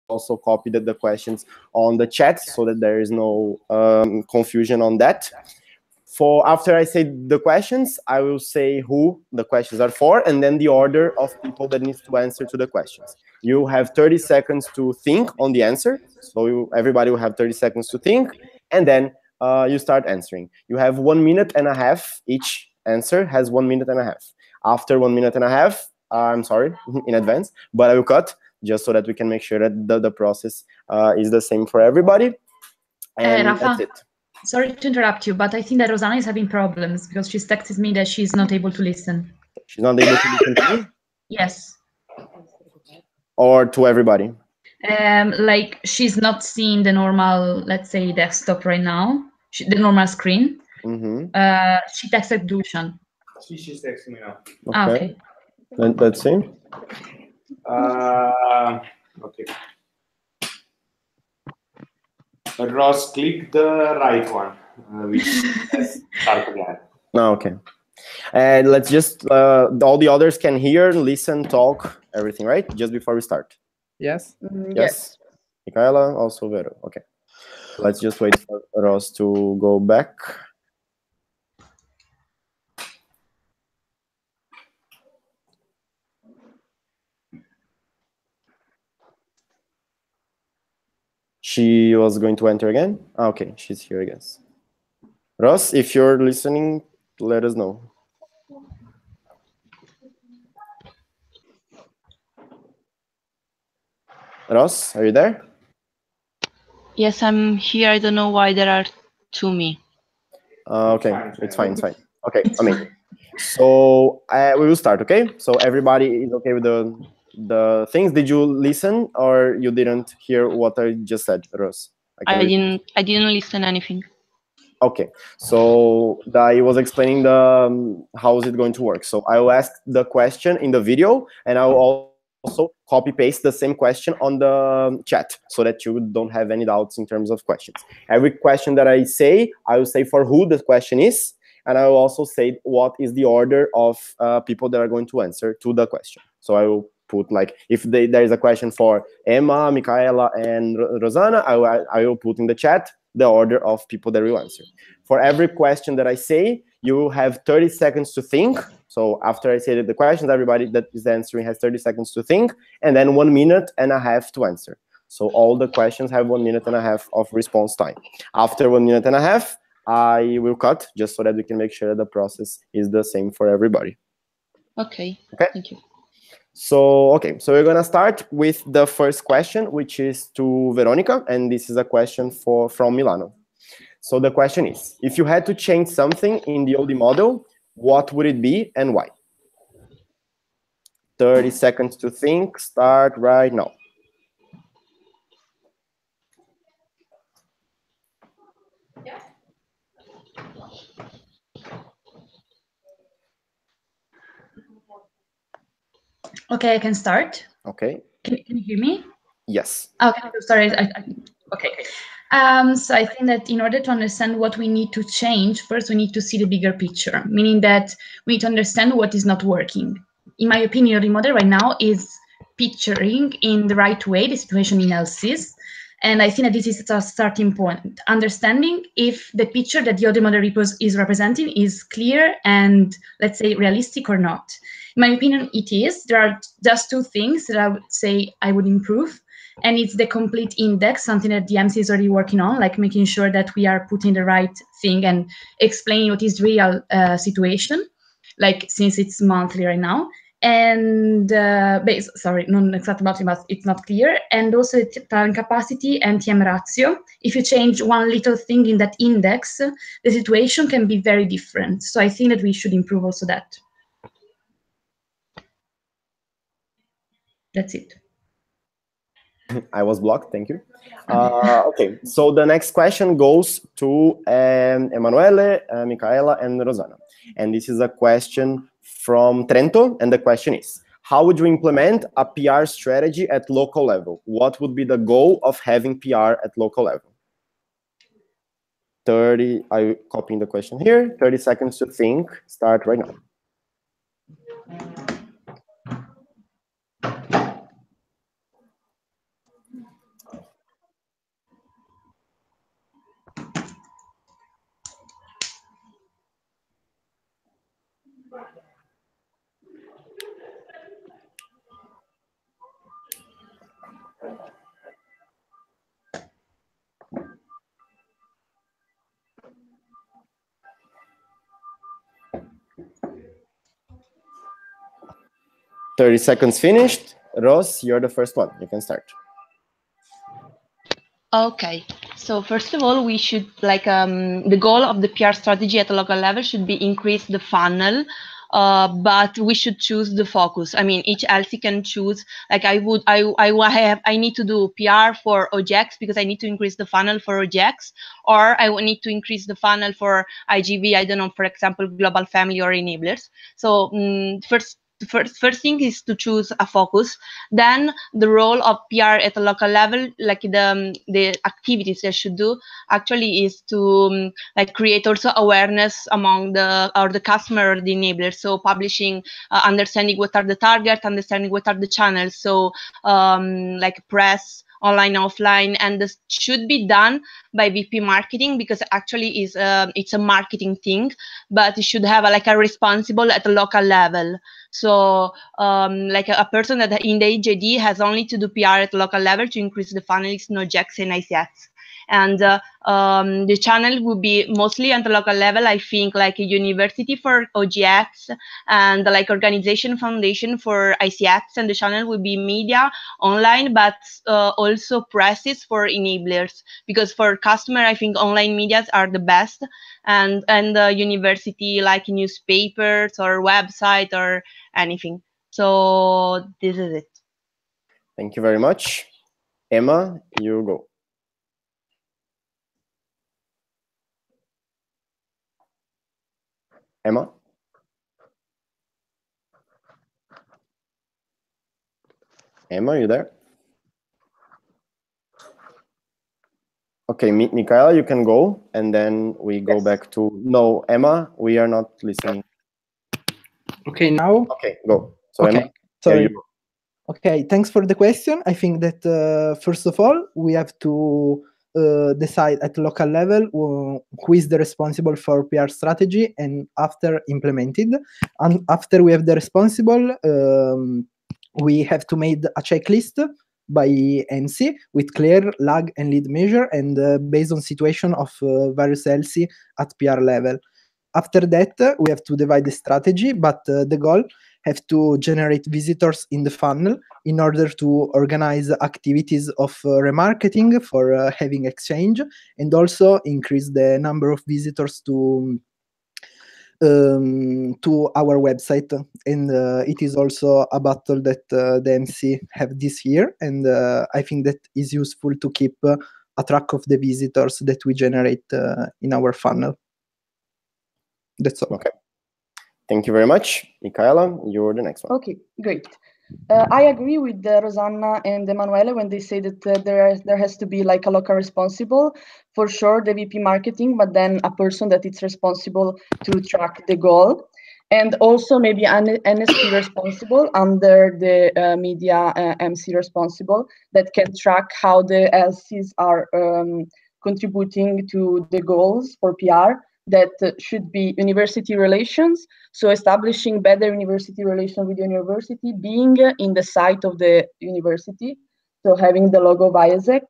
also copy the questions on the chat so that there is no confusion on that. For after I say the questions, I will say who the questions are for, and then the order of people that needs to answer to the questions. You have 30 seconds to think on the answer. So everybody will have 30 seconds to think, and then you start answering. You have 1 minute and a half. Each answer has 1 minute and a half. After 1 minute and a half, I'm sorry in advance, but I will cut just so that we can make sure that the process is the same for everybody. And Rafa, that's it. Sorry to interrupt you, but I think that Rosanna is having problems because she's texted me that she's not able to listen. She's not able to listen to me? Yes. Or to everybody? Like she's not seeing the normal, let's say, desktop right now, the normal screen. She texted Dushan. She's texting me now. Okay. Let's see. Okay. Ross, click the right one, which says start again. Oh, okay. And let's just, all the others can hear, listen, talk, everything, right? Just before we start. Yes. Yes. Michaela, also Vero. Okay. Let's just wait for Ross to go back. She was going to enter again? Okay, she's here, I guess. Ross, if you're listening, let us know. Ross, are you there? Yes, I'm here. I don't know why there are two me. Okay, it's fine, it's fine. Okay, amazing. So we will start, okay? So everybody is okay with the things. Did you listen or you didn't hear what I just said, Ross? I didn't listen anything. Okay, so I was explaining the how is it going to work. So I will ask the question in the video, and I will also copy paste the same question on the chat so that you don't have any doubts in terms of questions. Every question that I say, I will say for who the question is, and I will also say what is the order of people that are going to answer to the question. So I will put, like, if there is a question for Emma, Michaela, and Rosanna, I will put in the chat the order of people that will answer. For every question that I say, you will have 30 seconds to think. So after I say the questions, everybody that is answering has 30 seconds to think, and then 1 minute and a half to answer. So all the questions have 1 minute and a half of response time. After 1 minute and a half, I will cut, just so that we can make sure that the process is the same for everybody. Okay. Thank you. So, okay, so we're gonna start with the first question, which is to Veronica, and this is a question from Milano. So the question is, if you had to change something in the OD model, what would it be and why? 30 seconds to think, start right now. Okay, I can start. Okay. Can you hear me? Yes. Okay, sorry. Okay. So I think that in order to understand what we need to change, first we need to see the bigger picture, meaning that we need to understand what is not working. In my opinion, the model right now is picturing in the right way the situation in LCs. And I think that this is a starting point, understanding if the picture that the other model is representing is clear and, let's say, realistic or not. In my opinion, it is. There are just two things that I would say I would improve. And it's the complete index, something that the MC is already working on, like making sure that we are putting the right thing and explaining what is real situation, like since it's monthly right now. And sorry, not exactly monthly, but it's not clear. And also talent capacity and TM ratio. If you change one little thing in that index, the situation can be very different. So I think that we should improve also that. That's it. I was blocked, thank you. Okay, so the next question goes to Emanuele, Michaela, and Rosanna. And this is a question from Trento, and the question is, how would you implement a PR strategy at local level? What would be the goal of having PR at local level? 30, I'm copying the question here, 30 seconds to think, start right now. 30 seconds finished. Ros, you're the first one. You can start. Okay, so first of all, we should the goal of the PR strategy at a local level should be increase the funnel, but we should choose the focus. I mean, each LC can choose. Like I need to do PR for OJX because I need to increase the funnel for OJX, or I need to increase the funnel for IGV. I don't know, for example, global family or enablers. So first thing is to choose a focus. Then the role of PR at a local level, like the activities they should do actually is to like create also awareness among the customer or the enablers. So publishing, understanding what are the target, understanding what are the channels. So like press, online, offline, and this should be done by VP marketing because actually it's a marketing thing, but it should have a responsible at a local level. So like a person that in the HJD has only to do PR at local level to increase the funnels, no JAX and ICX. And the channel will be mostly at the local level, I think, like a university for OGX and like organization foundation for ICX, and the channel will be media online, but also presses for enablers, because for customer, I think online medias are the best, and the university like newspapers or website or anything. So this is it. Thank you very much. Emma, you go. Emma? Emma, are you there? Okay, Michaela, you can go, and then we go back to... No, Emma, we are not listening. Okay, now? Okay, go. So okay, Emma, sorry. Okay, thanks for the question. I think that, first of all, we have to decide at local level who is the responsible for PR strategy, and after implemented. And after we have the responsible, we have to make a checklist by MC with clear lag and lead measure, and based on situation of various LC at PR level. After that, we have to divide the strategy, but the goal have to generate visitors in the funnel in order to organize activities of remarketing for having exchange, and also increase the number of visitors to our website. And it is also a battle that the MC have this year, and I think that is useful to keep a track of the visitors that we generate in our funnel. That's all. Okay. Thank you very much. Michaela, you're the next one. Okay, great. I agree with Rosanna and Emanuele when they say that there has to be like a local responsible, for sure, the VP marketing, but then a person that is responsible to track the goal. And also maybe an NSP responsible under the media MC responsible that can track how the LCs are contributing to the goals for PR. That should be university relations. So establishing better university relations with the university, being in the site of the university, so having the logo of IASEC,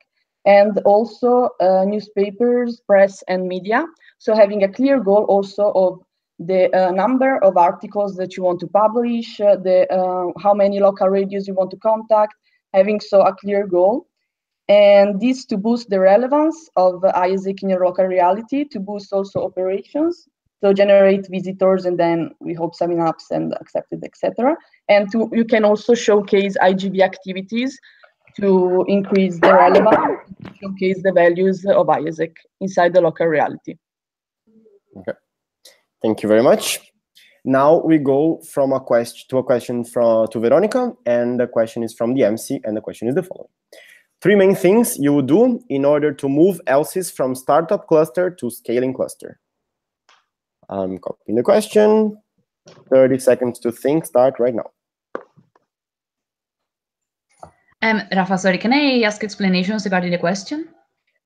and also newspapers, press, and media. So having a clear goal also of the number of articles that you want to publish, how many local radios you want to contact, having so a clear goal. And this to boost the relevance of IASEC in your local reality, to boost also operations, so generate visitors, and then we hope signing ups and accepted, etc. And you can also showcase IGV activities to increase the relevance, to showcase the values of IASEC inside the local reality. Okay, thank you very much. Now we go from a question to Veronica, and the question is from the MC, and the question is the following. 3 main things you would do in order to move LCs from startup cluster to scaling cluster. I'm copying the question. 30 seconds to think. Start right now. Rafa, sorry, can I ask explanations regarding the question?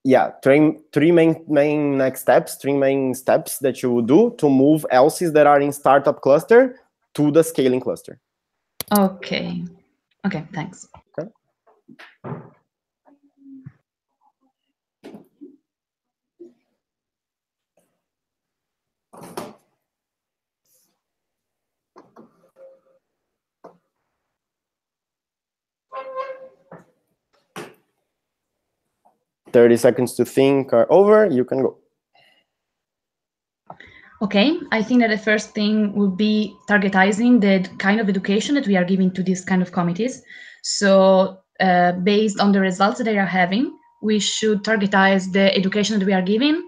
Yeah, three main next steps, three main steps that you would do to move ELSIs that are in startup cluster to the scaling cluster. Okay. Okay, thanks. Okay. "30 seconds to think" are over. You can go. Okay, I think that the first thing would be targetizing the kind of education that we are giving to these kind of committees. So based on the results that they are having, we should targetize the education that we are giving,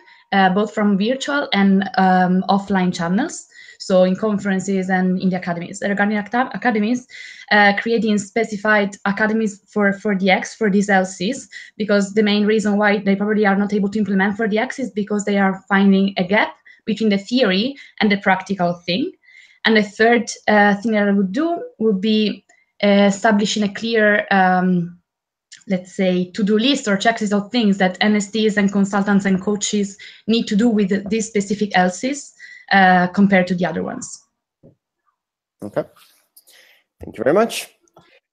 both from virtual and offline channels. So in conferences and in the academies. Regarding academies, creating specified academies for the X for these LCs, because the main reason why they probably are not able to implement for the X is because they are finding a gap between the theory and the practical thing. And the third thing that I would do would be establishing a clear, let's say, to-do list or checklist of things that NSTs and consultants and coaches need to do with these specific LCs compared to the other ones. Okay. Thank you very much.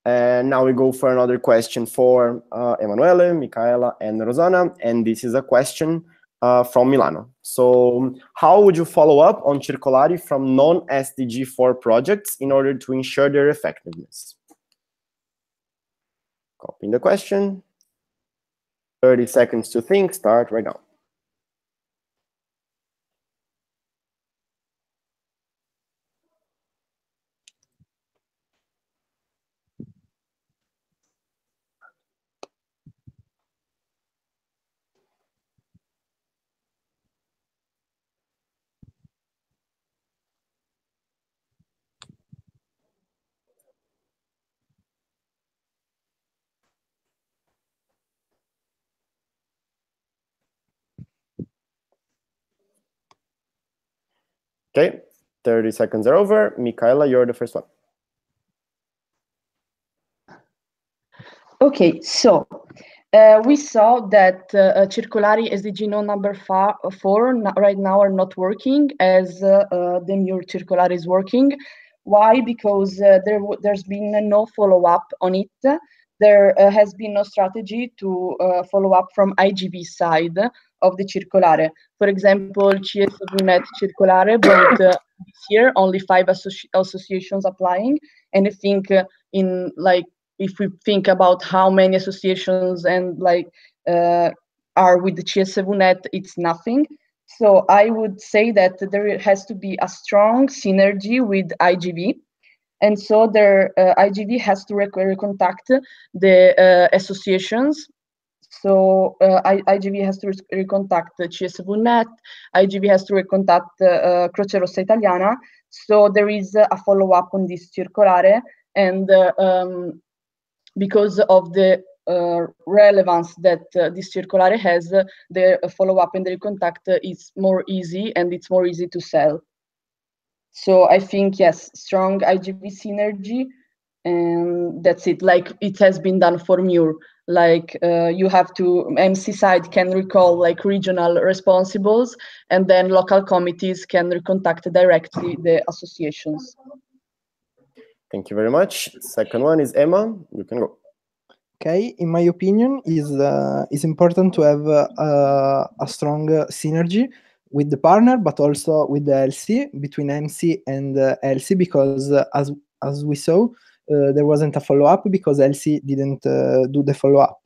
And now we go for another question for Emanuele, Michaela, and Rosanna. And this is a question from Milano. So how would you follow up on Circolari from non-SDG 4 projects in order to ensure their effectiveness? Copying the question. 30 seconds to think. Start right now. Okay, 30 seconds are over. Michaela, you're the first one. Okay, so we saw that Circolari SDG no number 4 right now are not working as the new Circolari is working. Why? Because there's been no follow-up on it. There has been no strategy to follow up from IGV side of the Circolare. For example, CSVnet Circolare brought this year only 5 associations applying, and I think in like if we think about how many associations and like are with the CSVnet, it's nothing. So I would say that there has to be a strong synergy with IGV. And so their IGV has to recontact the associations. So IGV has to recontact CSVnet, IGV has to recontact Croce Rossa Italiana. So there is a follow-up on this circolare, and because of the relevance that this circolare has, the follow-up and the contact is more easy, and it's more easy to sell. So I think, yes, strong IGV synergy, and that's it. Like it has been done for MUR. Like you have to, MC side can recall like regional responsibles, and then local committees can recontact directly the associations. Thank you very much. Second one is Emma. You can go. Okay, in my opinion, is important to have a strong synergy with the partner, but also with the LC, between MC and LC, because as we saw, there wasn't a follow-up because LC didn't do the follow-up.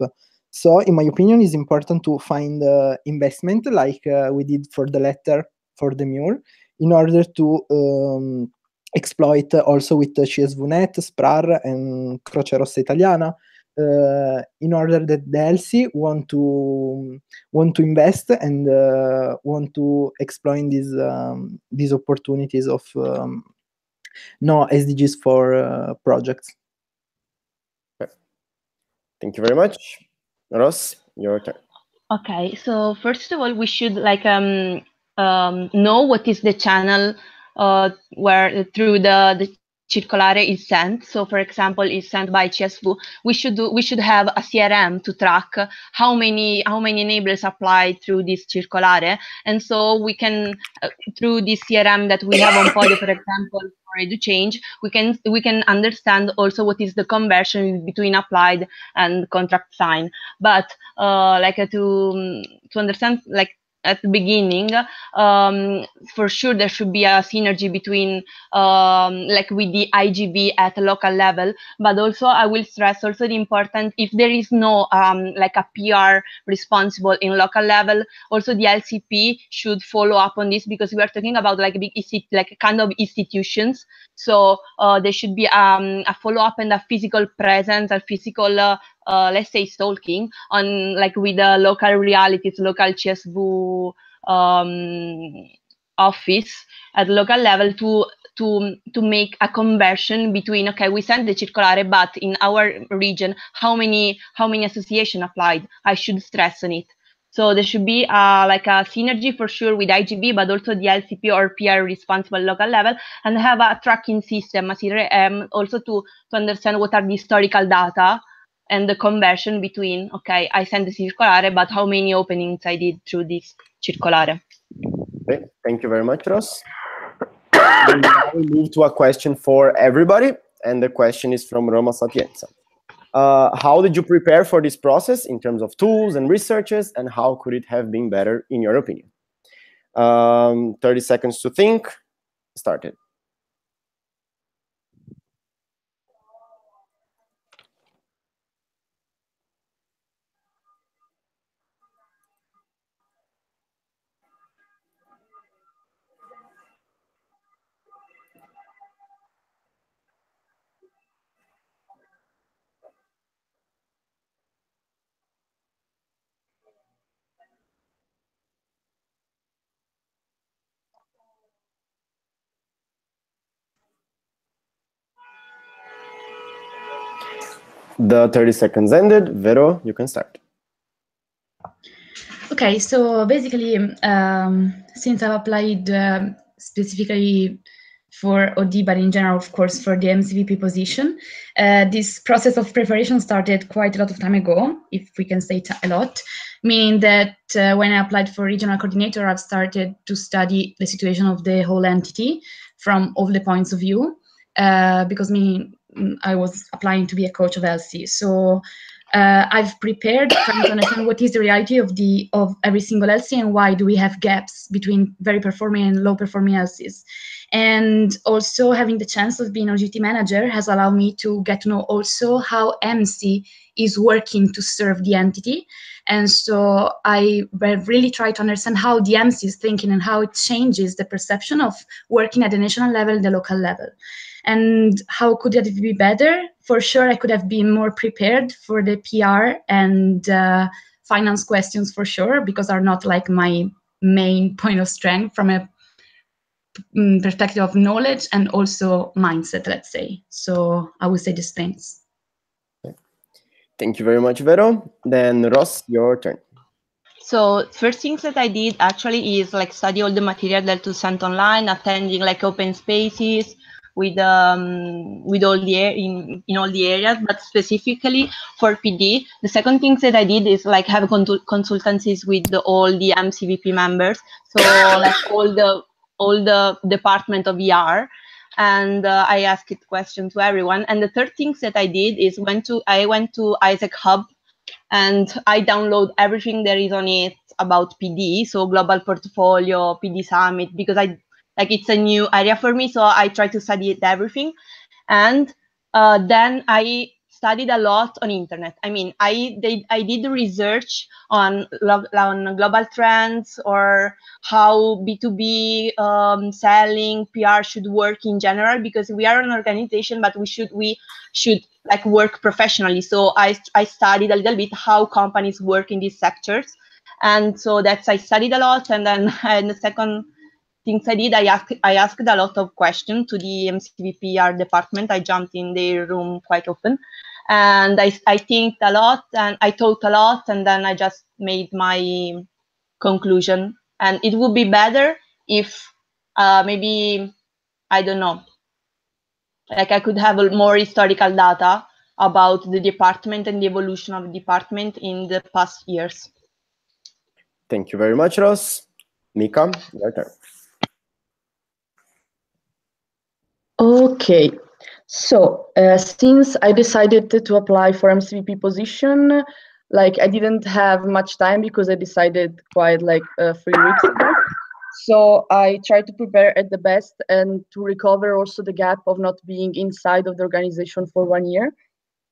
So, in my opinion, it's important to find investment like we did for the letter for the MUR, in order to exploit also with CSVnet, SPRAR, and Croce Rossa Italiana, in order that the LC want to invest and want to exploit these opportunities of no SDGs for projects. Okay. Thank you very much. Ross, your turn. Okay, so first of all, we should like know what is the channel where through the circolare is sent. So, for example, is sent by CSV. We should have a CRM to track how many enablers applied through this circolare, and so we can through this CRM that we have on Podio, for example, for EduChange, we can understand also what is the conversion between applied and contract sign. But to understand at the beginning, for sure there should be a synergy between with the IGV at a local level, but also I will stress also the important, if there is no a PR responsible in local level, also the LCP should follow up on this, because we are talking about big kind of institutions. So there should be a follow up and a physical presence, a physical let's say stalking on with the local realities, local CSV office at local level to make a conversion between, okay, we send the circolare, but in our region, how many association applied? I should stress on it. So there should be a synergy for sure with IGV, but also the LCP or PR responsible local level, and have a tracking system, also to understand what are the historical data and the conversion between, okay, I sent the circolare, but how many openings I did through this circolare. Okay, thank you very much, Ross. And now we move to a question for everybody, and the question is from Roma Sapienza. How did you prepare for this process in terms of tools and researches, and how could it have been better in your opinion? 30 seconds to think. Started. The 30 seconds ended. Vero, you can start. Okay, so basically, since I've applied specifically for OD, but in general, of course, for the MCVP position, this process of preparation started quite a lot of time ago, if we can say a lot, meaning that when I applied for regional coordinator, I've started to study the situation of the whole entity from all the points of view, because I was applying to be a coach of LC. So I've prepared trying to understand what is the reality of every single LC and why do we have gaps between very performing and low performing LCs. And also having the chance of being a GT manager has allowed me to get to know also how MC is working to serve the entity. And so I really try to understand how the MC is thinking and how it changes the perception of working at the national level and the local level. And how could it be better? For sure, I could have been more prepared for the PR and finance questions for sure, because are not like my main point of strength from a perspective of knowledge and also mindset, let's say. So I would say these things. Thank you very much, Vero. Then Ross, your turn. So first things that I did actually is study all the material that was sent online, attending open spaces with all the in all the areas, but specifically for PD. The second thing that I did is have consultancies with all the MCVP members, so all the department of ER, and I asked questions to everyone. And the third thing that I did is I went to Isaac Hub, and I download everything there is on it about PD, so global portfolio, PD summit, because it's a new area for me, so I try to study everything. And then I studied a lot on internet. I mean, I did research on global trends, or how B2B selling PR should work in general, because we are an organization, but we should work professionally. So I studied a little bit how companies work in these sectors, and so I studied a lot. And then and the second things I did, I asked a lot of questions to the MCVPR department. I jumped in their room quite often, and I think a lot, and I thought a lot, and then I just made my conclusion. And it would be better if maybe, I don't know, Like I could have more historical data about the department and the evolution of the department in the past years. Thank you very much, Ross. Mika, your turn. Okay, so since I decided to apply for MCVP position, like I didn't have much time because I decided quite like 3 weeks ago. So I tried to prepare at the best and to recover also the gap of not being inside of the organization for 1 year.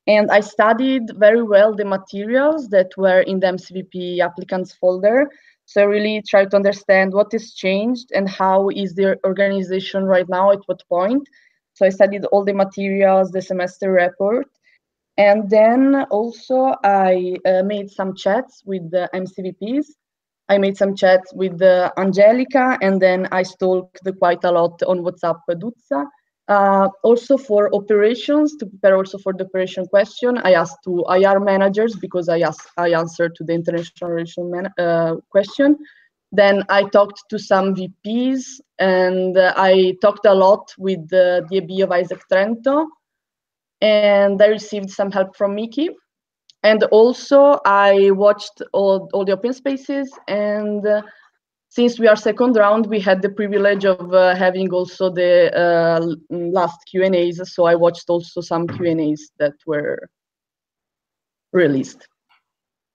And I studied very well the materials that were in the MCVP applicants folder. So I really tried to understand what is changed and how is the organization right now, at what point. So I studied all the materials, the semester report. And then also I made some chats with the MCVPs. I made some chats with Angelica, and then I stalked quite a lot on WhatsApp Duzza. Also for operations, to prepare also for the operation question, I asked to IR managers because I answered to the international relation question. Then I talked to some VPs, and I talked a lot with the DAB of Isaac Trento, and I received some help from Miki. And also I watched all the open spaces, and since we are second round, we had the privilege of having also the last Q&As. So I watched also some Q&As that were released.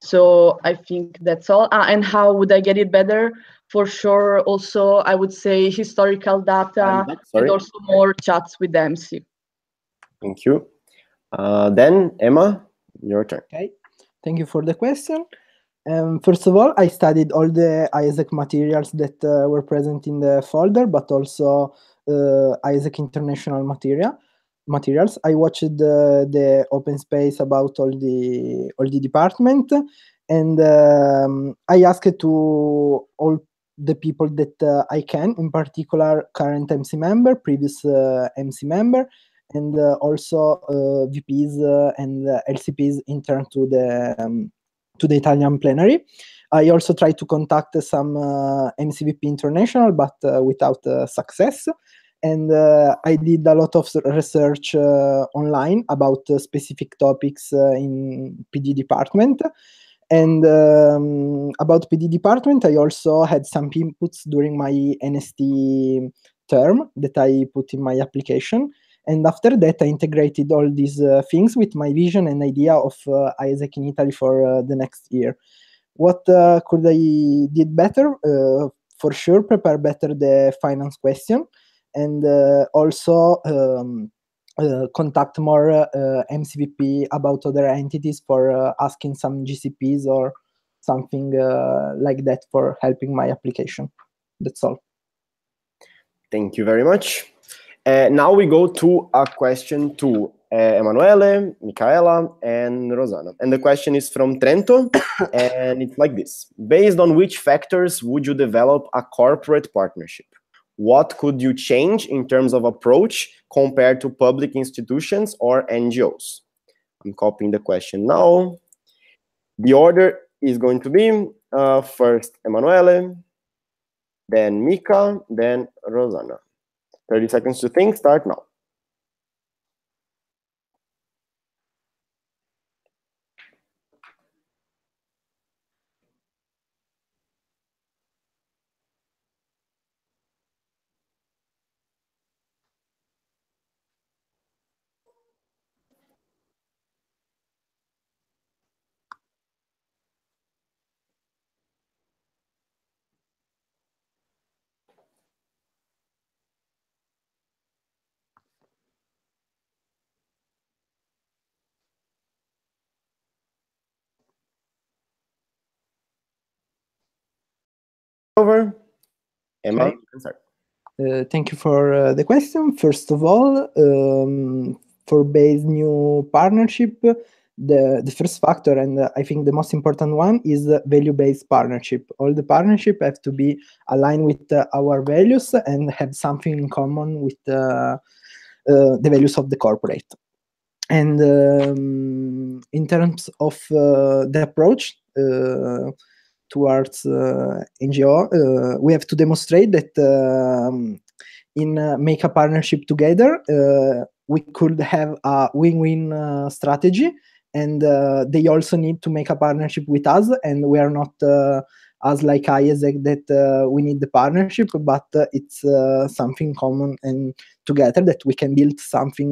So I think that's all. And how would I get it better? For sure, also I would say historical data and also more chats with the MC. Thank you. Then Emma, your turn. Okay, thank you for the question. First of all, I studied all the Isaac materials that were present in the folder, but also Isaac International materials. I watched the open space about all the department, and I asked to all the people that I can, in particular current MC member, previous MC member, and also VPs and LCPs intern to the Italian plenary. I also tried to contact some MCVP International, but without success. And I did a lot of research online about specific topics in PD department. And about PD department, I also had some inputs during my NST term that I put in my application. And after that, I integrated all these things with my vision and idea of Isaac in Italy for the next year. What could I did better? For sure, prepare better the finance question, and also contact more MCVP about other entities for asking some GCPs or something like that for helping my application. That's all. Thank you very much. Now we go to a question to Emanuele, Michaela, and Rosanna. And the question is from Trento, and it's like this. Based on which factors would you develop a corporate partnership? What could you change in terms of approach compared to public institutions or NGOs? I'm copying the question now. The order is going to be first Emanuele, then Mika, then Rosanna. 30 seconds to think, start now. Over. Emma, Okay. you can start. Thank you for the question. First of all, for base new partnership, the first factor, and I think the most important one, is the value-based partnership. All the partnership have to be aligned with our values and have something in common with the values of the corporate. And in terms of the approach towards NGO, we have to demonstrate that in make a partnership together, we could have a win-win strategy, and they also need to make a partnership with us, and we are not as like IESEC that we need the partnership, but it's something common and together that we can build something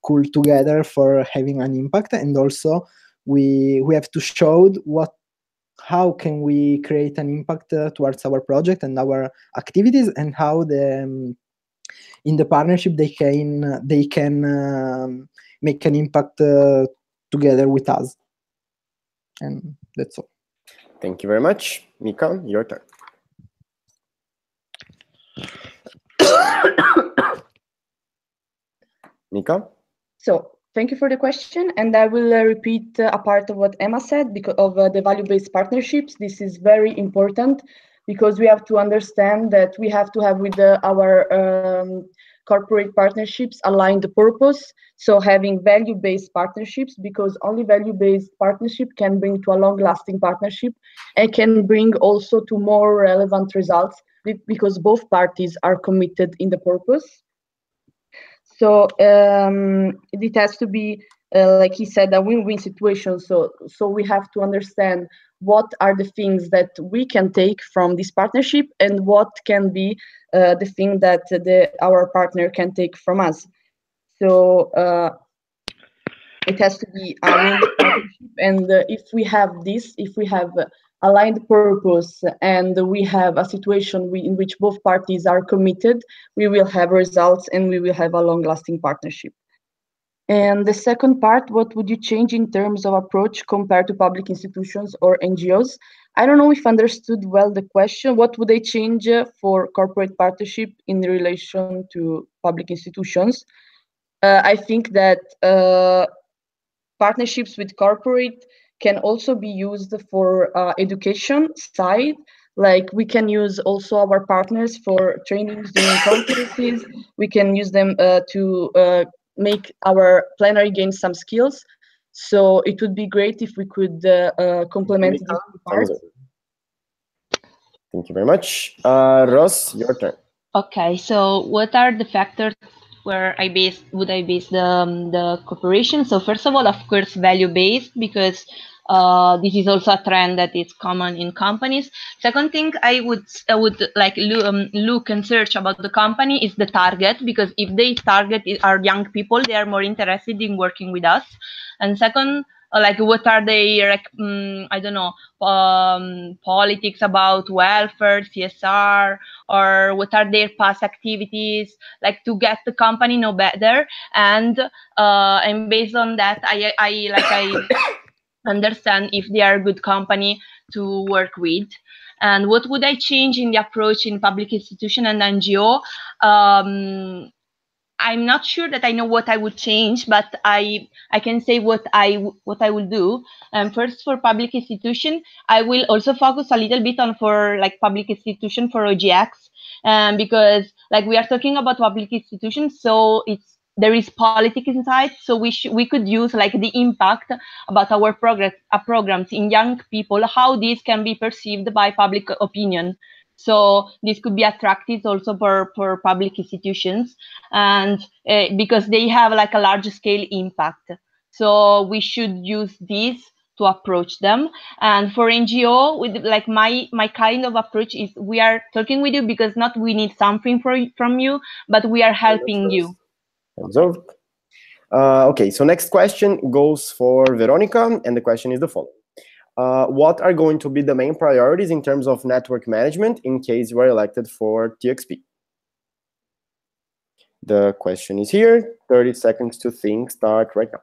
cool together for having an impact. And also we have to show how can we create an impact towards our project and our activities, and how the in the partnership they can make an impact together with us. And that's all. Thank you very much. Mika, your turn. Mika? So thank you for the question, and I will repeat a part of what Emma said because of the value-based partnerships. This is very important because we have to understand that we have to have with our corporate partnerships align the purpose. So having value-based partnerships, because only value-based partnership can bring to a long-lasting partnership and can bring also to more relevant results because both parties are committed in the purpose. So it has to be, like he said, a win-win situation. So we have to understand what are the things that we can take from this partnership and what can be the thing that our partner can take from us. So it has to be a win-win partnership. And if we have this, if we have aligned purpose and we have a situation in which both parties are committed, we will have results and we will have a long-lasting partnership. And the second part, what would you change in terms of approach compared to public institutions or NGOs? I don't know if I understood well the question. What would I change for corporate partnership in relation to public institutions? I think that partnerships with corporate can also be used for education side. Like we can use also our partners for trainings during conferences. We can use them to make our plenary gain some skills. So it would be great if we could complement these two parts. Thank you very much. Ross, your turn. Okay, so what are the factors where would I base the cooperation? So first of all, of course, value-based, because this is also a trend that is common in companies. Second thing I would like look and search about the company is the target, because if they target are young people, they are more interested in working with us. And second, like what are they like, I don't know, politics about welfare, CSR, or what are their past activities, like to get the company know better. And based on that, I understand if they are a good company to work with. And what would I change in the approach in public institution and NGO? I'm not sure that I know what I would change, but I can say what I will do. First, for public institution, I will also focus a little bit on for like public institution for OGX, because like we are talking about public institutions, so there is politics inside. So we could use like the impact about our programs in young people, how these can be perceived by public opinion. So this could be attractive also for public institutions, and because they have like a large scale impact. So we should use this to approach them. And for NGO, with like my kind of approach is we are talking with you because not we need something from you, but we are helping you. Observed. Okay, so next question goes for Veronica, and the question is the following. What are going to be the main priorities in terms of network management in case you are elected for TXP? The question is here. 30 seconds to think. Start right now.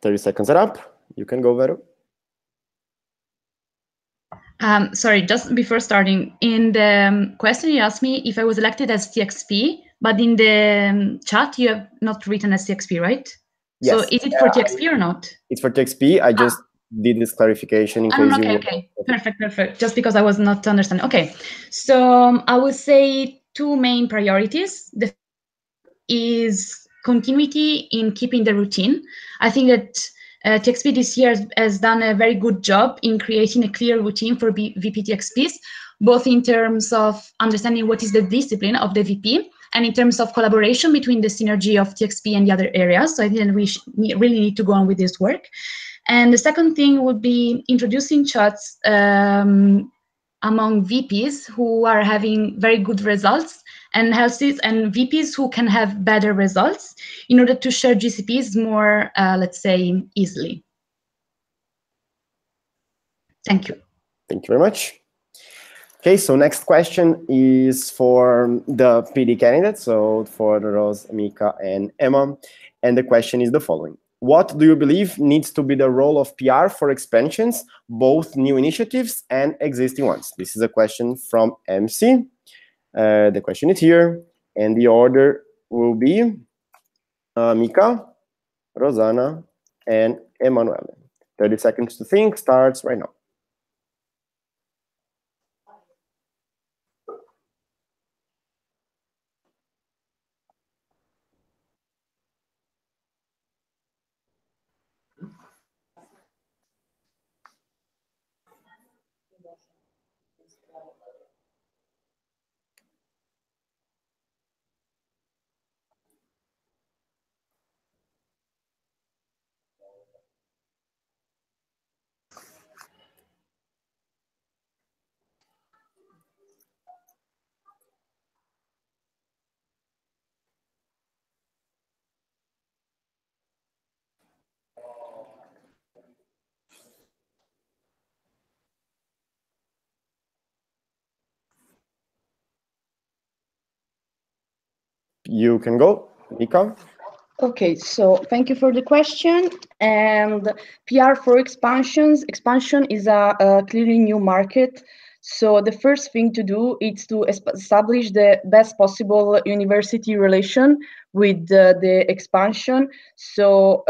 "30 seconds are up. You can go, Vero." Sorry, just before starting, in the question you asked me if I was elected as TXP, But in the chat, you have not written as TXP, right? Yes. So is it for TXP or not? It's for TXP. I just did this clarification in case you want. Okay. Perfect. Just because I was not understanding. Okay. So I would say two main priorities. The first is continuity in keeping the routine. I think that TXP this year has done a very good job in creating a clear routine for VP TXPs, both in terms of understanding what is the discipline of the VP and in terms of collaboration between the synergy of TXP and the other areas. So I think we really need to go on with this work. And the second thing would be introducing chats among VPs who are having very good results and HLCs and VPs who can have better results in order to share GCPs more, let's say, easily. Thank you. Thank you very much. Okay, so next question is for the PD candidates, so for Rose, Mika, and Emma. And the question is the following. What do you believe needs to be the role of PR for expansions, both new initiatives and existing ones? This is a question from MC. The question is here, and the order will be Mika, Rosanna, and Emanuele. 30 seconds to think starts right now. You can go, Mika. Okay, so thank you for the question. And PR for expansions. Expansion is a clearly new market. So the first thing to do is to establish the best possible university relation with the expansion. So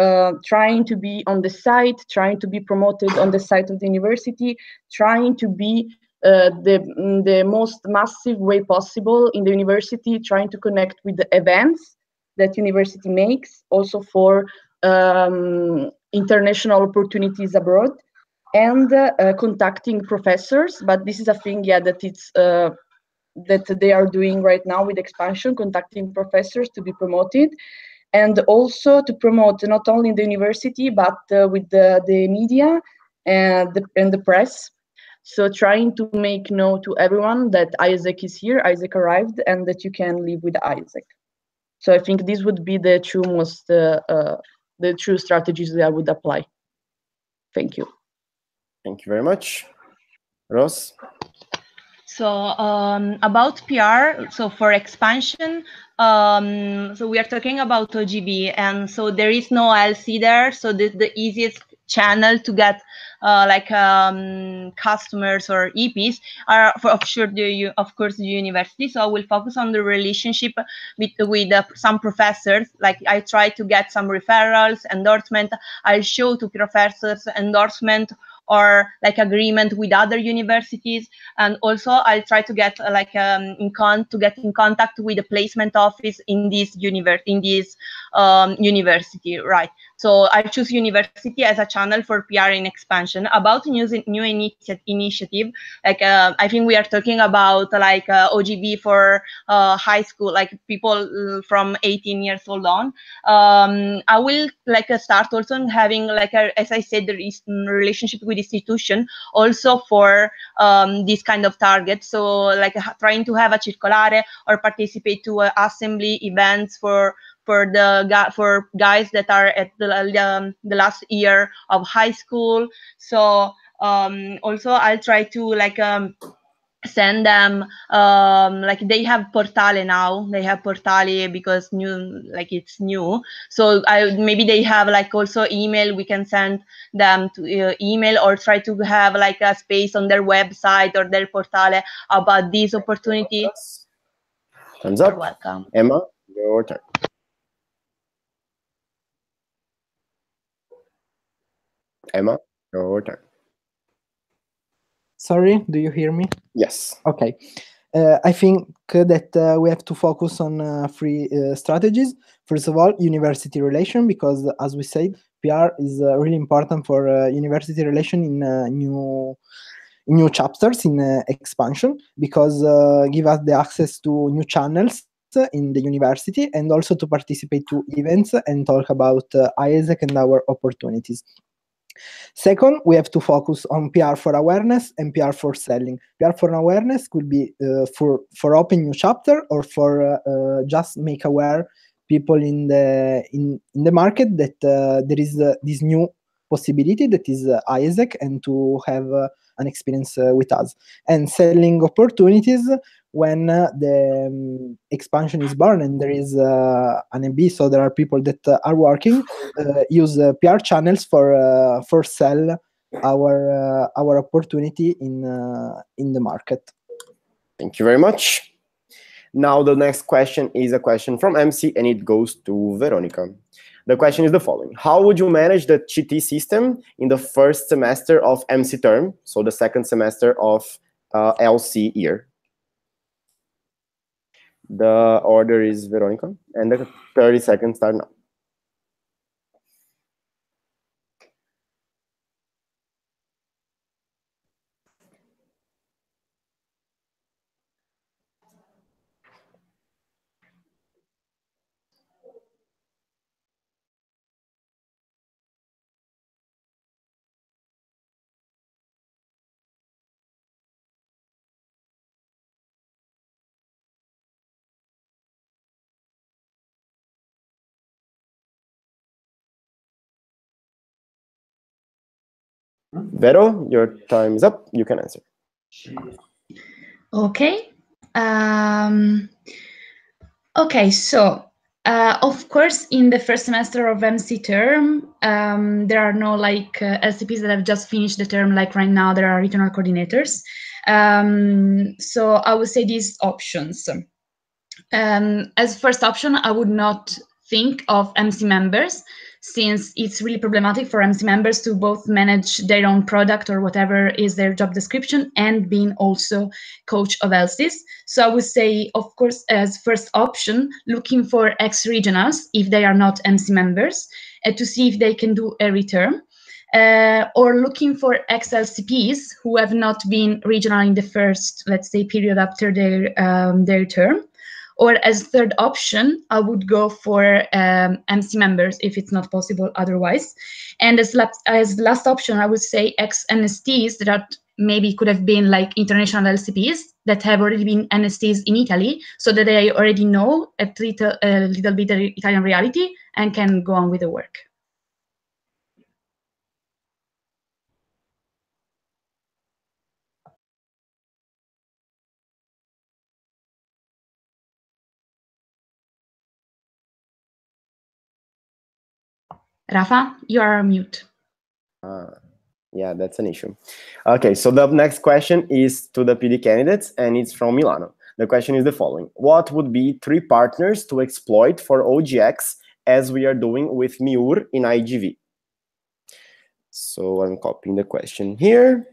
trying to be on the site, trying to be promoted on the site of the university, trying to be the most massive way possible in the university, trying to connect with the events that university makes, also for international opportunities abroad, and contacting professors. But this is a thing, that it's that they are doing right now with expansion, contacting professors to be promoted, and also to promote not only in the university but with the media and the press. So trying to make known to everyone that Isaac is here, Isaac arrived, and that you can live with Isaac. So I think this would be the true strategies that I would apply. Thank you. Thank you very much. Rose? So about PR, so for expansion, so we are talking about OGB, and so there is no LC there. So the easiest channel to get customers or EPs are of course the university. So I will focus on the relationship with some professors. Like I try to get some referrals, endorsement. I'll show to professors endorsement or like agreement with other universities, and also I'll try to get in contact with the placement office in this university, right? So I choose university as a channel for PR in expansion. About new initiative, I think we are talking about OGB for high school, like people from 18 years old on. I will start also having as I said, the relationship with institution also for this kind of target. So trying to have a circolare or participate to assembly events for guys that are at the last year of high school. So also I'll try to send them they have Portale now. They have Portale because it's new. So maybe they have also email. We can send them to email or try to have a space on their website or their Portale about this opportunity. Thumbs up. You're welcome. Emma, your turn. Emma, your turn. Sorry, do you hear me? Yes. Okay. I think that we have to focus on three strategies. First of all, university relation, because as we said, PR is really important for university relation in new chapters in expansion, because give us the access to new channels in the university, and also to participate to events and talk about ISEC and our opportunities. Second, we have to focus on PR for awareness and PR for selling. PR for awareness could be for open new chapter, or for just make aware people in the market that there is this new possibility that is ISEC, and to have an experience with us. And selling opportunities when the expansion is born and there is an MB, so there are people that are working, use PR channels for sell our opportunity in the market. Thank you very much. Now the next question is a question from MC, and it goes to Veronica. The question is the following: how would you manage the GT system in the first semester of MC term, so the second semester of LC year? The order is Veronica, and the 30 seconds start now. Vero, your time is up. You can answer. Okay. Okay, so of course, in the first semester of MC term, there are no LCPs that have just finished the term. Like right now, there are regional coordinators. So I would say these options. As first option, I would not think of MC members, since it's really problematic for MC members to both manage their own product or whatever is their job description and being also coach of LCs. So I would say, of course, as first option, looking for ex-regionals if they are not MC members, to see if they can do a return. Or looking for ex-LCPs who have not been regional in the first, let's say, period after their term. Or as third option, I would go for MC members if it's not possible otherwise. And as last option, I would say ex-NSTs that maybe could have been like international LCPs that have already been NSTs in Italy, so that they already know a little bit of Italian reality and can go on with the work. Rafa, you are on mute. Yeah, that's an issue. Okay, so the next question is to the PD candidates, and it's from Milano. The question is the following: what would be 3 partners to exploit for OGX as we are doing with MIUR in IGV? So I'm copying the question here.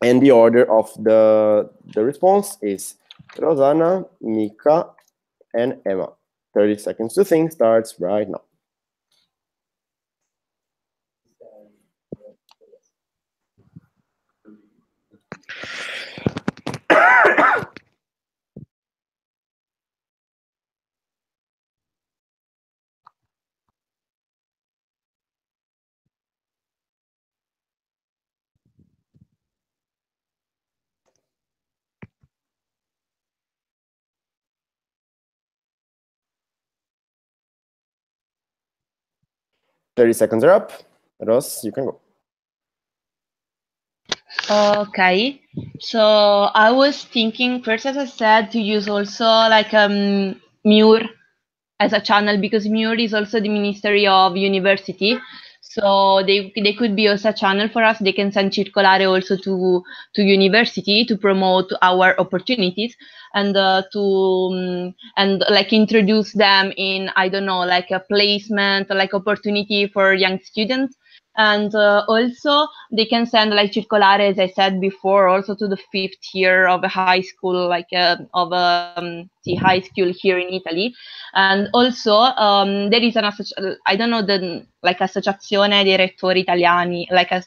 And the order of the response is Rosanna, Mika, and Emma. 30 seconds to think starts right now. "30 seconds are up. Ross, you can go. Okay, so I was thinking first, as I said, to use also like MIUR as a channel, because MIUR is also the Ministry of University. So they could be also a channel for us. They can send circolare also to university to promote our opportunities and and like introduce them in, I don't know, like a placement, like opportunity for young students. And also they can send like circolare, as I said before, also to the 5th year of a high school, like of the high school here in Italy. And also there is I don't know, the like Associazione dei Rettori Italiani, like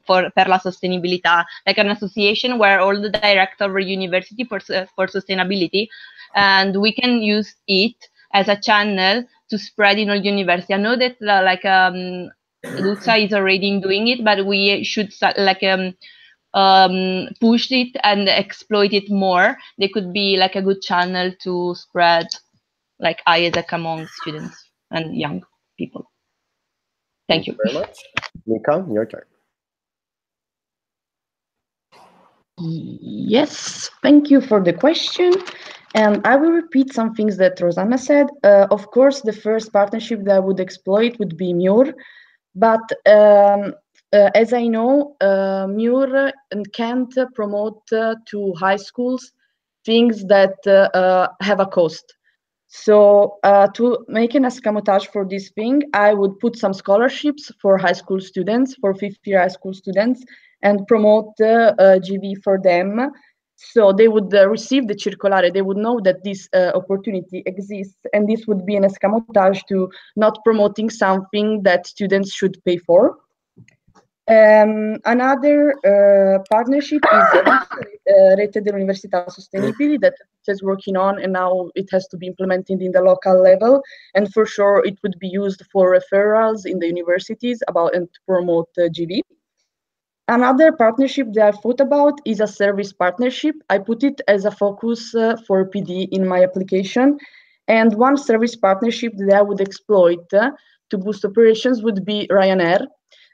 per la sostenibilità, like an association where all the director of a university for sustainability, and we can use it as a channel to spread in all university. I know that Luzza is already doing it, but we should start, like push it and exploit it more. They could be like a good channel to spread like ISEC among students and young people. Thank you very much. Mika, your turn. Yes, thank you for the question. And I will repeat some things that Rosanna said. Of course, the first partnership that I would exploit would be MUR. But as I know, MUR can't promote to high schools things that have a cost. So to make an escamotage for this thing, I would put some scholarships for high school students, for 5th-year high school students, and promote GB for them. So they would receive the circolare, they would know that this opportunity exists, and this would be an escamotage to not promoting something that students should pay for. Another partnership is Rete dell'Università Sostenibili that is working on, and now it has to be implemented in the local level. And for sure, it would be used for referrals in the universities about and to promote GB. Another partnership that I thought about is a service partnership. I put it as a focus for PD in my application. And one service partnership that I would exploit to boost operations would be Ryanair.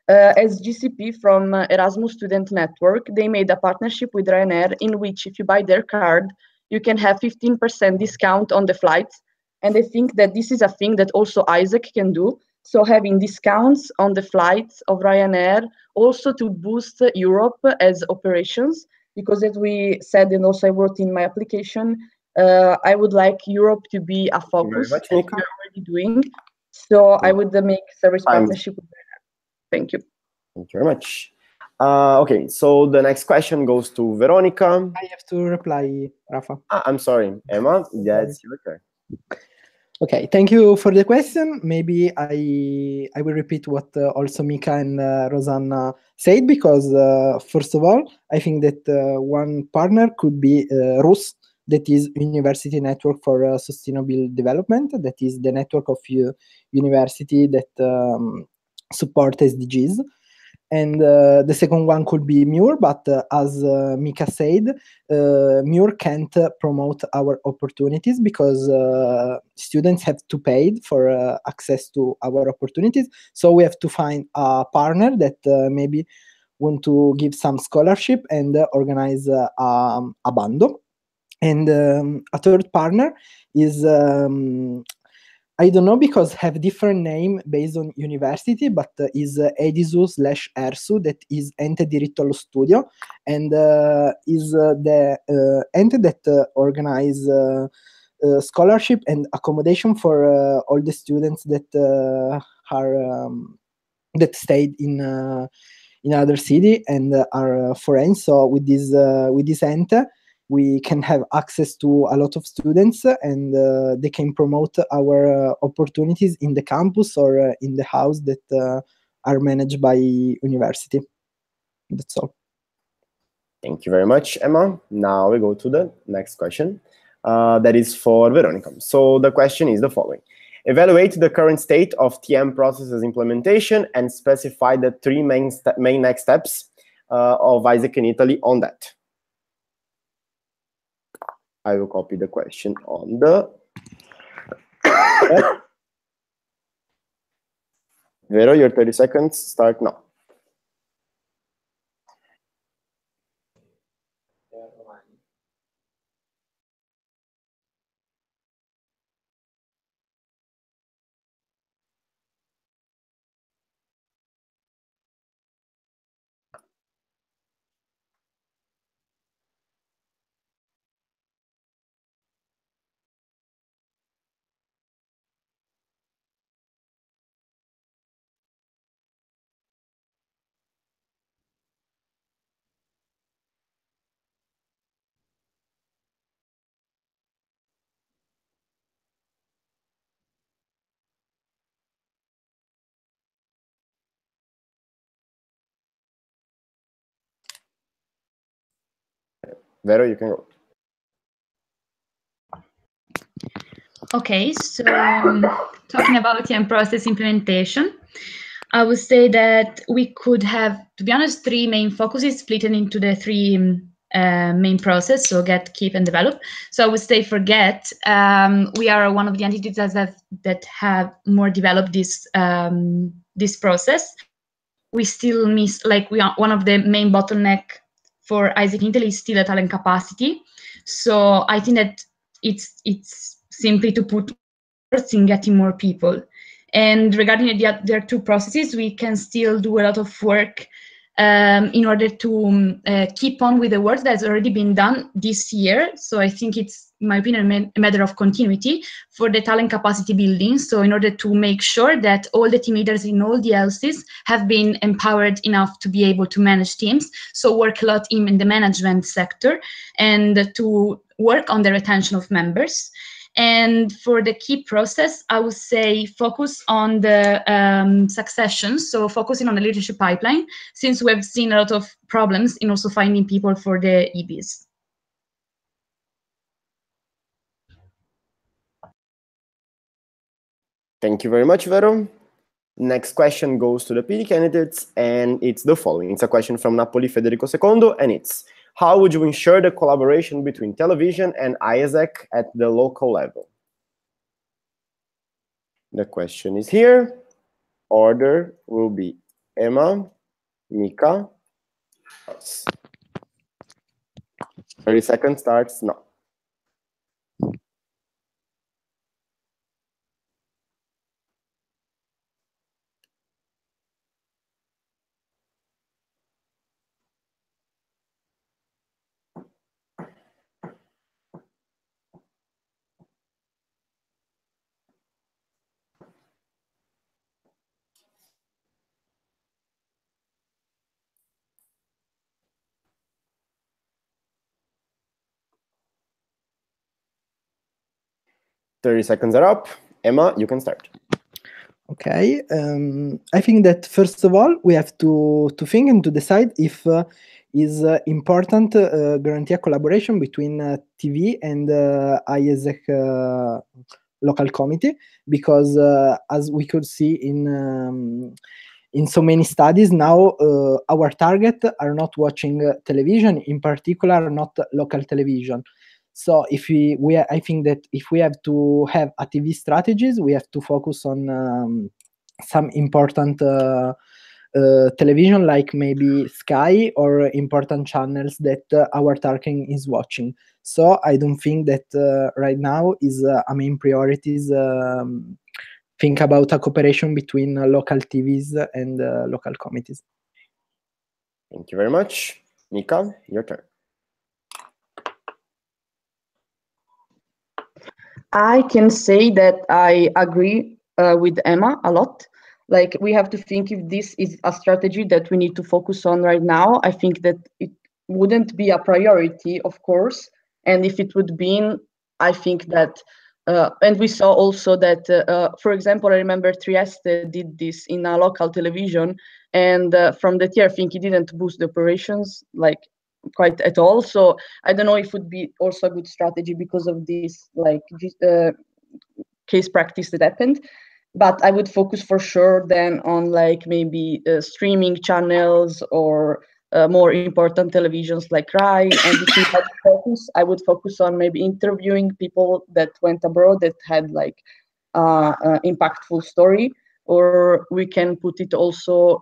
As GCP from Erasmus Student Network, they made a partnership with Ryanair in which if you buy their card, you can have 15% discount on the flights. And I think that this is a thing that also ISEC can do. So having discounts on the flights of Ryanair also to boost Europe as operations, because as we said, and also I wrote in my application, I would like Europe to be a focus, as we are already doing. So I would make service partnership with Ryanair. Thank you. Thank you very much. Okay, so the next question goes to Veronica. I have to reply, Rafa. I'm sorry, Emma. That's your turn. Okay, thank you for the question. Maybe I will repeat what also Mika and Rosanna said, because first of all, I think that one partner could be RUS, that is University Network for Sustainable Development, that is the network of university that support SDGs. And the second one could be MUR, but as Mika said, MUR can't promote our opportunities because students have to pay for access to our opportunities. So we have to find a partner that maybe want to give some scholarship and organize a bando. And a third partner is I don't know, because have different name based on university, but is Edisu/ERSU, that is Ente Diritto allo Studio, and is the ente that organize scholarship and accommodation for all the students that are that stayed in other city and are foreign. So with this ente, we can have access to a lot of students, and they can promote our opportunities in the campus or in the house that are managed by university. That's all. Thank you very much, Emma. Now we go to the next question. That is for Veronica. So the question is the following. Evaluate the current state of TM processes implementation and specify the three main next steps of ISEC in Italy on that. I will copy the question on the... Vero, your 30 seconds start now. Vero, you can go. Okay, so talking about the process implementation, I would say that we could have, to be honest, three main focuses split into the three main process, so get, keep, and develop. So I would say for get, we are one of the entities that have more developed this this process. We still miss, like, we are one of the main bottleneck for Isaac Intel is still a talent capacity. So I think that it's simply to put efforts in getting more people. And regarding the other two processes, we can still do a lot of work in order to keep on with the work that's already been done this year. So I think it's, in my opinion, a matter of continuity for the talent capacity building. So in order to make sure that all the team leaders in all the LCs have been empowered enough to be able to manage teams. So work a lot in the management sector and to work on the retention of members. And for the key process, I would say focus on the succession, so focusing on the leadership pipeline, since we've seen a lot of problems in also finding people for the EBs. Thank you very much, Vero. Next question goes to the PD candidates, and it's the following. It's a question from Napoli Federico II, and it's, how would you ensure the collaboration between television and ISEC at the local level? The question is here. Order will be Emma, Mika, us. 30 seconds starts now. Thirty seconds are up. Emma, you can start. Okay, I think that first of all we have to think and to decide if is important guarantee a collaboration between TV and ISEC local committee, because as we could see in so many studies now, our target are not watching television, in particular not local television. So if I think that if we have to have a TV strategies, we have to focus on some important television, like maybe Sky, or important channels that our target is watching. So I don't think that right now is a main priorities. Think about a cooperation between local TVs and local committees. Thank you very much. Mika, your turn. I can say that I agree with Emma a lot. Like, we have to think if this is a strategy that we need to focus on right now. I think that it wouldn't be a priority, of course. And if it would be, I think that, and we saw also that, for example, I remember Trieste did this in a local television. And from that year, I think it didn't boost the operations, like, quite at all. So I don't know if it would be also a good strategy because of this, like, case practice that happened. But I would focus for sure then on, like, maybe streaming channels or more important televisions like RAI. And if we had focus, I would focus on maybe interviewing people that went abroad that had, like, impactful story. Or we can put it also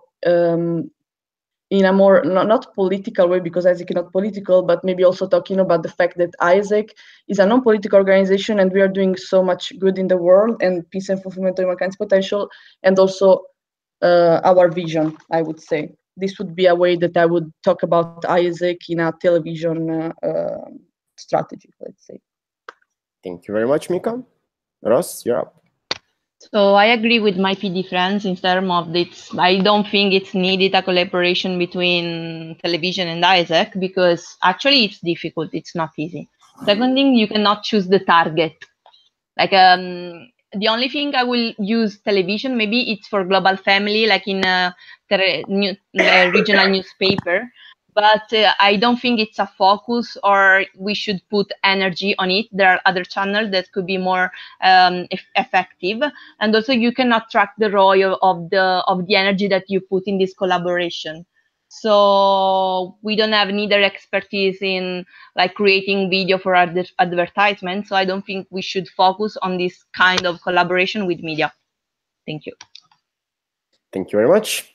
in a more not political way, because Isaac is not political, but maybe also talking about the fact that Isaac is a non-political organization and we are doing so much good in the world, and peace and fulfillment of humankind's potential, and also our vision, I would say. This would be a way that I would talk about Isaac in a television strategy, let's say. Thank you very much, Mika. Ross, you're up. So I agree with my PD friends in terms of this. I don't think it's needed a collaboration between television and ISEC, because actually it's difficult. It's not easy. Second thing, you cannot choose the target. Like the only thing I will use television, maybe it's for global family, like in a regional newspaper. but I don't think it's a focus or we should put energy on it. There are other channels that could be more effective, and also you cannot track the ROI of the energy that you put in this collaboration. So we don't have neither expertise in like creating video for advertisement. So I don't think we should focus on this kind of collaboration with media. Thank you. Thank you very much.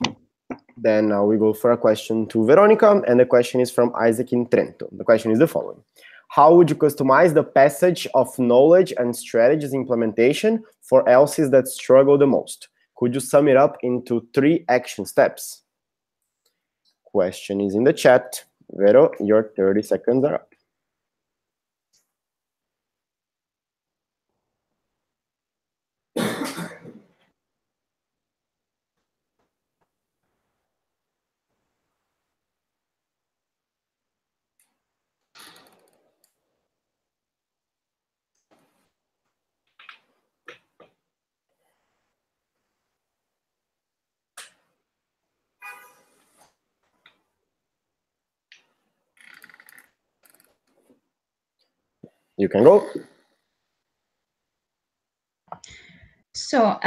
Then now we go for a question to Veronica, and the question is from Isaac in Trento. The question is the following. How would you customize the passage of knowledge and strategies implementation for LCs that struggle the most? Could you sum it up into 3 action steps? Question is in the chat. Vero, your 30 seconds are up. You can go. So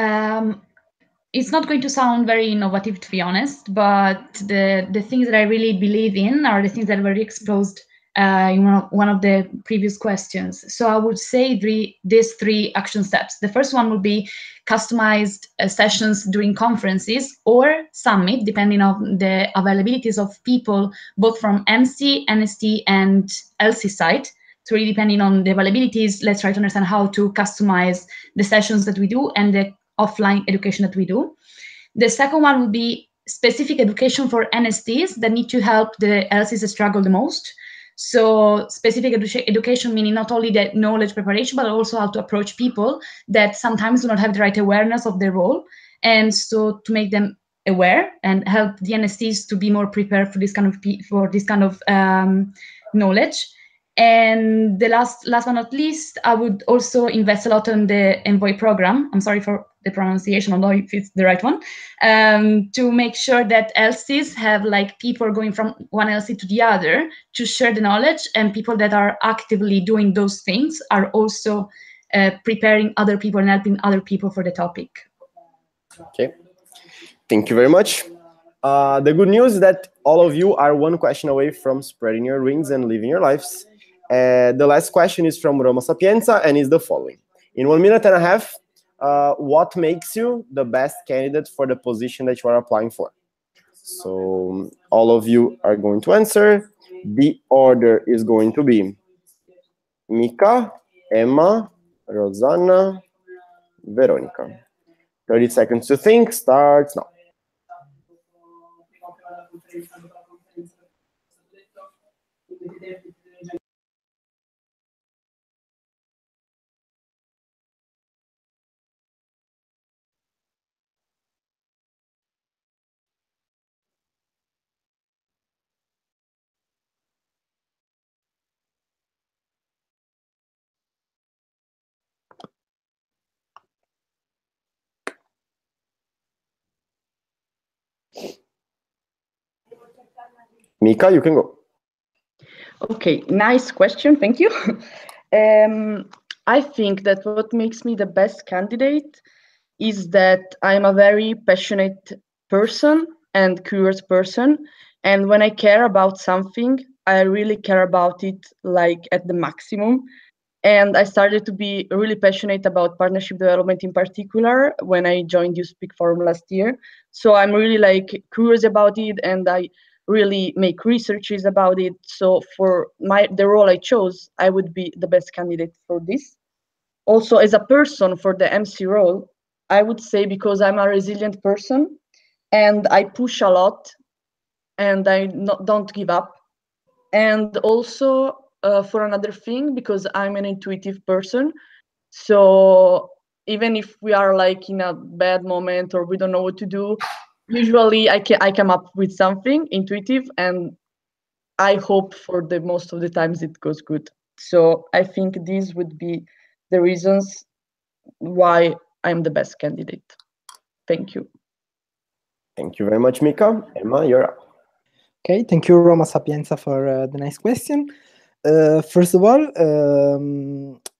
it's not going to sound very innovative, to be honest, but the things that I really believe in are the things that were exposed in one of the previous questions. So I would say these 3 action steps. The first one would be customized sessions during conferences or summit, depending on the availabilities of people, both from MC, NST, and LC side. So really depending on the availabilities, let's try to understand how to customize the sessions that we do and the offline education that we do. The second one would be specific education for NSTs that need to help the LCs that struggle the most. So specific education meaning not only the knowledge preparation, but also how to approach people that sometimes do not have the right awareness of their role. And so to make them aware and help the NSTs to be more prepared for this kind of knowledge. And the last but not least, I would also invest a lot on the Envoy program. I'm sorry for the pronunciation, although if it's the right one, to make sure that LCs have like people going from one LC to the other to share the knowledge, and people that are actively doing those things are also preparing other people and helping other people for the topic. Okay, thank you very much. The good news is that all of you are 1 question away from spreading your wings and living your lives. The last question is from Roma Sapienza and is the following. In 1 minute and a half, what makes you the best candidate for the position that you are applying for? So all of you are going to answer. The order is going to be Mika, Emma, Rosanna, Veronica. 30 seconds to think. Starts now. Mika, you can go. Okay, nice question. Thank you. I think that what makes me the best candidate is that I'm a very passionate person and curious person. And when I care about something, I really care about it like at the maximum. And I started to be really passionate about partnership development in particular when I joined You Speak Forum last year. So I'm really like curious about it, and I really make researches about it. So for the role I chose, I would be the best candidate for this. Also, as a person for the MC role, I would say because I'm a resilient person and I push a lot and I don't give up. And also for another thing, because I'm an intuitive person. So even if we are like in a bad moment or we don't know what to do, usually I come up with something intuitive, and I hope for the most of the times it goes good. So I think these would be the reasons why I'm the best candidate. Thank you. Thank you very much, Mika. Emma, you're up. Okay, thank you, Roma Sapienza, for the nice question. First of all,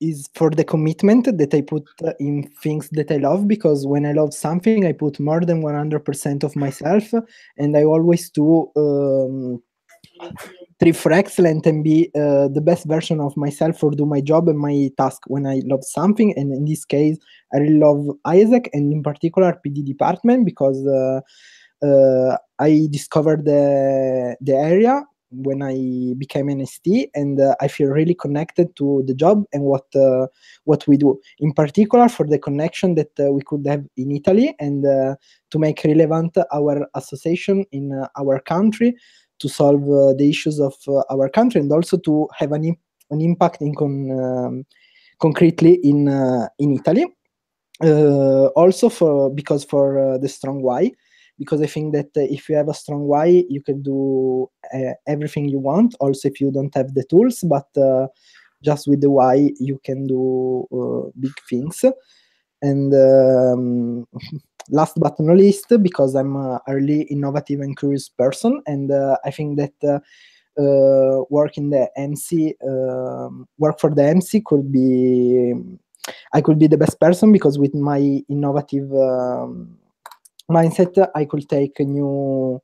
is for the commitment that I put in things that I love, because when I love something, I put more than 100% of myself, and I always do strive for excellence and be the best version of myself, or do my job and my task when I love something. And in this case, I really love Isaac, and in particular PD department, because I discovered the area when I became an ST, and I feel really connected to the job and what we do. In particular, for the connection that we could have in Italy, and to make relevant our association in our country, to solve the issues of our country, and also to have an impact in concretely in Italy. Also because for the strong why, because I think that if you have a strong why, you can do everything you want, also if you don't have the tools, but just with the why you can do big things. And last but not least, because I'm a really innovative and curious person, and I think that work for the MC could be, I could be the best person, because with my innovative mindset, I could take new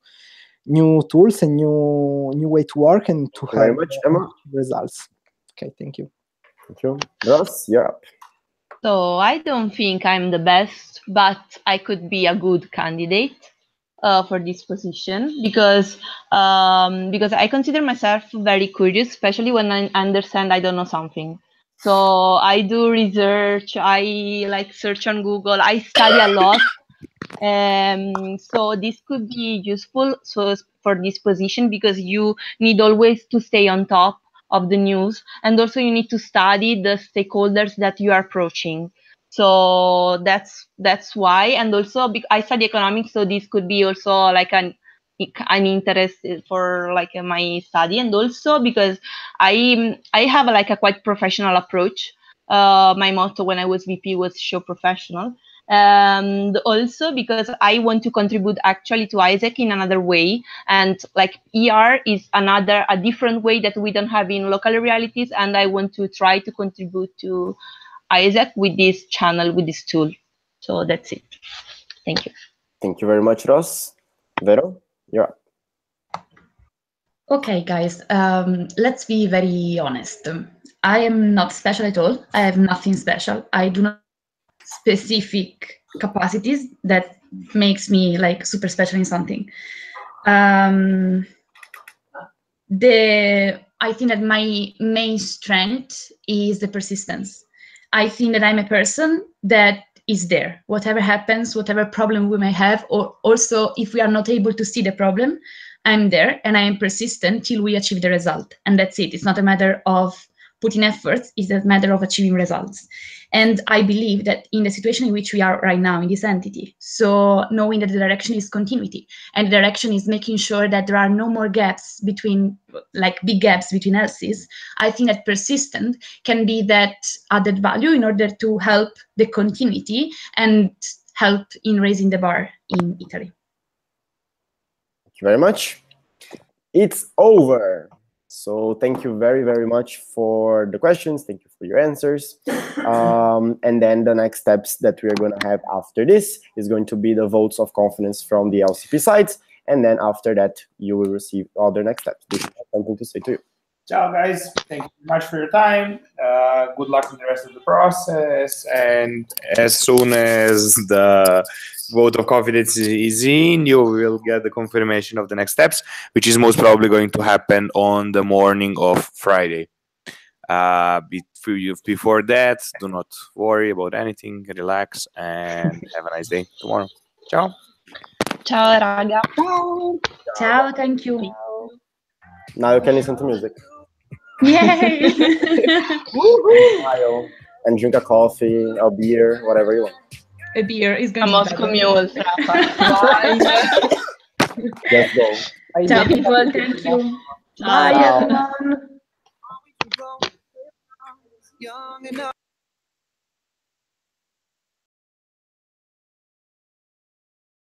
tools and new way to work, and to Thank you very have much, Emma. results. Okay, thank you. Thank you. Ross, you're up. So I don't think I'm the best, but I could be a good candidate for this position, because I consider myself very curious, especially when I understand I don't know something. So I do research, I like search on Google, I study a lot. So this could be useful for this position, because you need always to stay on top of the news, and also you need to study the stakeholders that you are approaching. So that's why. And also I study economics, so this could be also like an interest for like my study. And also because I have like a quite professional approach. My motto when I was VP was show professional. And also because I want to contribute actually to Isaac in another way, and like ER is a different way that we don't have in local realities, and I want to try to contribute to Isaac with this channel, with this tool. So that's it. Thank you. Thank you very much, Ross. Vero, you're up. Okay, guys, let's be very honest. I am not special at all. I have nothing special. I do not have specific capacities that makes me like super special in something. I think that my main strength is the persistence. I think that I'm a person that is there. Whatever happens, whatever problem we may have, or also if we are not able to see the problem, I'm there and I am persistent till we achieve the result. And that's it. It's not a matter of putting efforts, it's a matter of achieving results. And I believe that in the situation in which we are right now in this entity, so knowing that the direction is continuity, and the direction is making sure that there are no more gaps between, like big gaps between LCs, I think that persistent can be that added value in order to help the continuity and help in raising the bar in Italy. Thank you very much. It's over. So thank you very, very much for the questions. Thank you for your answers. And then the next steps that we're going to have after this is going to be the votes of confidence from the LCP sides. And then after that, you will receive other next steps. This is something to say to you. Ciao, guys. Thank you very much for your time. Good luck with the rest of the process. And as soon as the vote of confidence is in, you will get the confirmation of the next steps, which is most probably going to happen on the morning of Friday. Before that, do not worry about anything. Relax and have a nice day tomorrow. Ciao. Ciao, raga. Ciao. Ciao, thank you. Now you can listen to music. Yay! Smile and drink a coffee, a beer, whatever you want. A beer is going A to be Moscow better. Mule, Let's go. Ciao, people. Thank you. Bye, Ciao. everyone.